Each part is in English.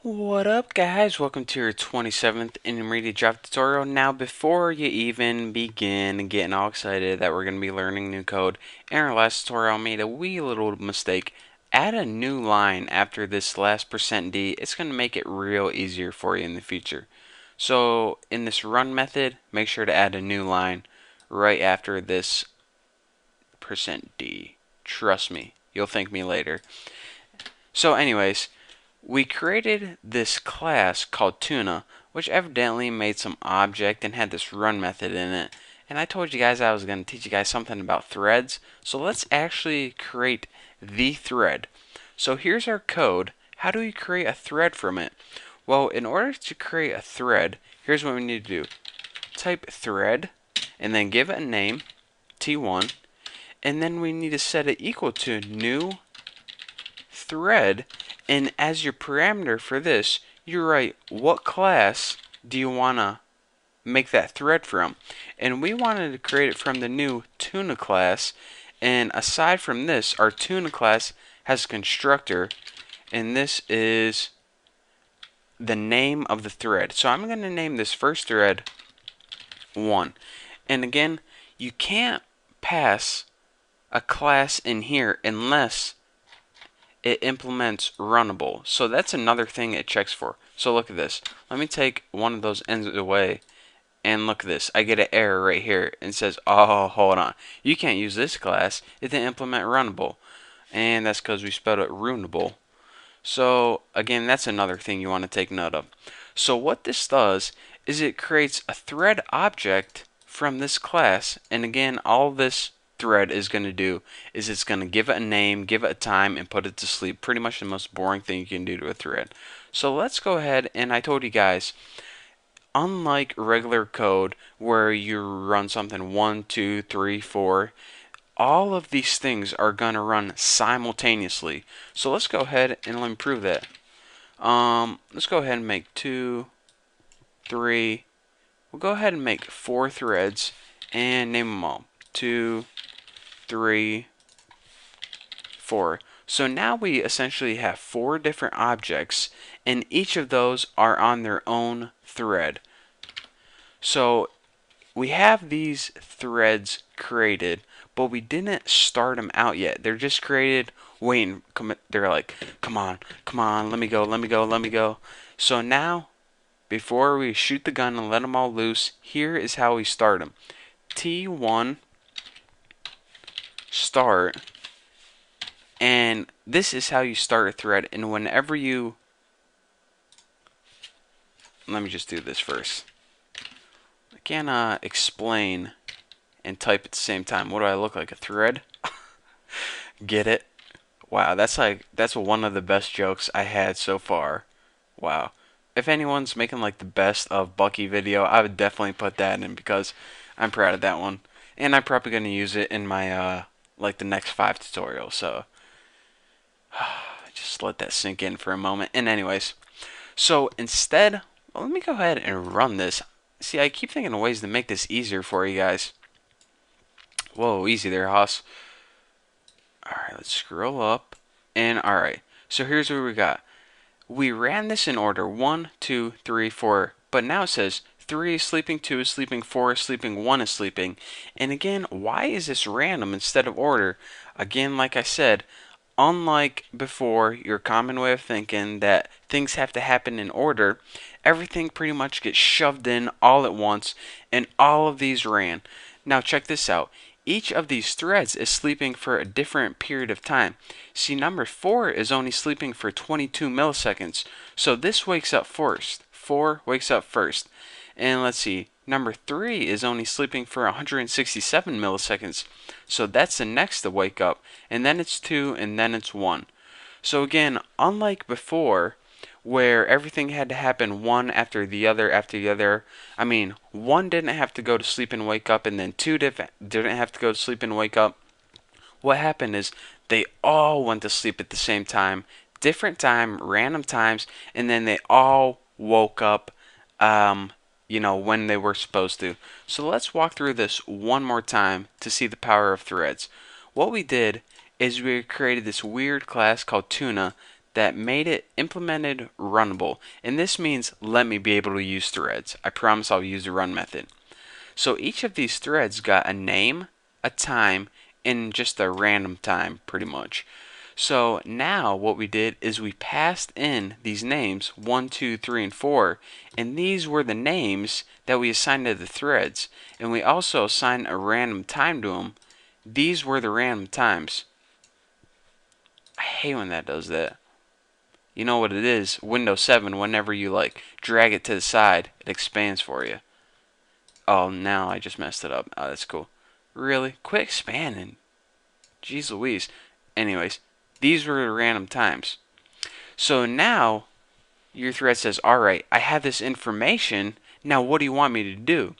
What up, guys? Welcome to your 27th intermediate Java tutorial. Now, before you even begin getting all excited that we're going to be learning new code, in our last tutorial I made a wee little mistake. Add a new line after this last %d. It's going to make it real easier for you in the future. So, in this run method, make sure to add a new line right after this %d. Trust me, you'll thank me later. So anyways, we created this class called Tuna, which evidently made some object and had this run method in it. And I told you guys I was going to teach you guys something about threads. So let's actually create the thread. So here's our code. How do we create a thread from it? Well, in order to create a thread, here's what we need to do. Type thread and then give it a name, T1, and then we need to set it equal to new thread, and as your parameter for this, you write what class do you want to make that thread from. And we wanted to create it from the new Tuna class, and aside from this, our Tuna class has a constructor, and this is the name of the thread. So I'm going to name this first thread 1. And again, you can't pass a class in here unless it implements runnable. So that's another thing it checks for. So look at this. Let me take one of those ends away, and look at this. I get an error right here and says, oh, hold on. You can't use this class. It didn't implement runnable. And that's because we spelled it ruinable. So again, that's another thing you want to take note of. So what this does is it creates a thread object from this class, and again, all this thread is going to do is it's going to give it a name, give it a time, and put it to sleep. Pretty much the most boring thing you can do to a thread. So let's go ahead, and I told you guys, unlike regular code where you run something 1, 2, 3, 4, all of these things are going to run simultaneously. So let's go ahead and let me prove that. Let's go ahead and make 2, 3. We'll go ahead and make 4 threads and name them all. 2, 3, 4. So now we essentially have 4 different objects, and each of those are on their own thread. So we have these threads created, but we didn't start them out yet. They're just created, waiting. They're like, come on, come on, let me go, let me go, let me go. So now, before we shoot the gun and let them all loose, here is how we start them. T1 start, and this is how you start a thread. And whenever you, let me just do this first. I can't explain and type at the same time. What do I look like, a thread? Get it? Wow, that's one of the best jokes I had so far. Wow. If anyone's making like the best of Bucky video, I would definitely put that in because I'm proud of that one. And I'm probably going to use it in my like the next 5 tutorials. So just let that sink in for a moment. And anyways, so instead, well, let me go ahead and run this. See, I keep thinking of ways to make this easier for you guys. Whoa, easy there, Hoss. Alright, let's scroll up. And alright, so here's what we got. We ran this in order 1, 2, 3, 4, but now it says 3 is sleeping, 2 is sleeping, 4 is sleeping, 1 is sleeping. And again, why is this random instead of order? Again, like I said, unlike before, your common way of thinking that things have to happen in order, everything pretty much gets shoved in all at once, and all of these ran. Now check this out. Each of these threads is sleeping for a different period of time. See, number 4 is only sleeping for 22 milliseconds. So this wakes up first. 4 wakes up first. And let's see, number 3 is only sleeping for 167 milliseconds. So that's the next to wake up. And then it's 2, and then it's 1. So again, unlike before, where everything had to happen one after the other. I mean, 1 didn't have to go to sleep and wake up, and then 2 didn't have to go to sleep and wake up. What happened is they all went to sleep at the same time, different time, random times, and then they all woke up, when they were supposed to. So let's walk through this one more time to see the power of threads. What we did is we created this weird class called Tuna that made it implemented runnable. And this means let me be able to use threads. I promise I'll use the run method. So each of these threads got a name, a time, and just a random time pretty much. So now what we did is we passed in these names 1, 2, 3, and 4, and these were the names that we assigned to the threads. And we also assigned a random time to them. These were the random times. I hate when that does that. You know what it is? Windows 7, whenever you like drag it to the side, it expands for you. Oh, now I just messed it up. Oh, that's cool. Really? Quit expanding. Jeez Louise. Anyways, these were the random times. So now your thread says, alright, I have this information. Now what do you want me to do?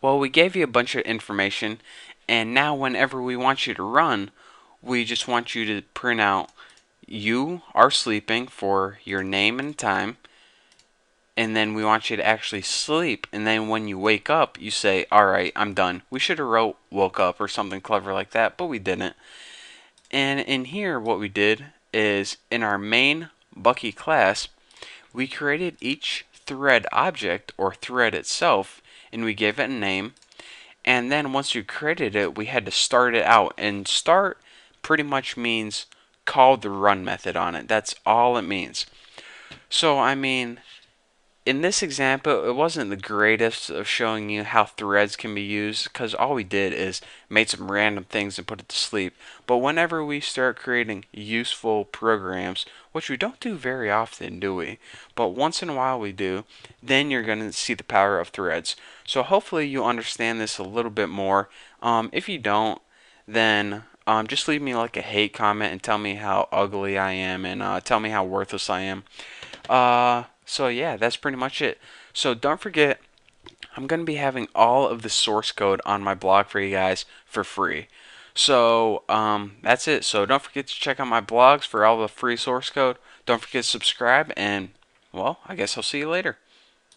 Well, we gave you a bunch of information, and now whenever we want you to run, we just want you to print out you are sleeping for your name and time, and then we want you to actually sleep, and then when you wake up, you say, alright, I'm done. We should have wrote woke up or something clever like that, but we didn't. And in here, what we did is in our main Bucky class, we created each thread object or thread itself, and we gave it a name. And then once we created it, we had to start it out. And start pretty much means call the run method on it. That's all it means. So, I mean, in this example, it wasn't the greatest of showing you how threads can be used, because all we did is made some random things and put it to sleep. But whenever we start creating useful programs, which we don't do very often, do we? But once in a while we do, then you're going to see the power of threads. So hopefully you understand this a little bit more. If you don't, then just leave me like a hate comment and tell me how ugly I am, and tell me how worthless I am. So yeah, that's pretty much it. So don't forget, I'm going to be having all of the source code on my blog for you guys for free. So that's it. So don't forget to check out my blogs for all the free source code. Don't forget to subscribe, and well, I guess I'll see you later.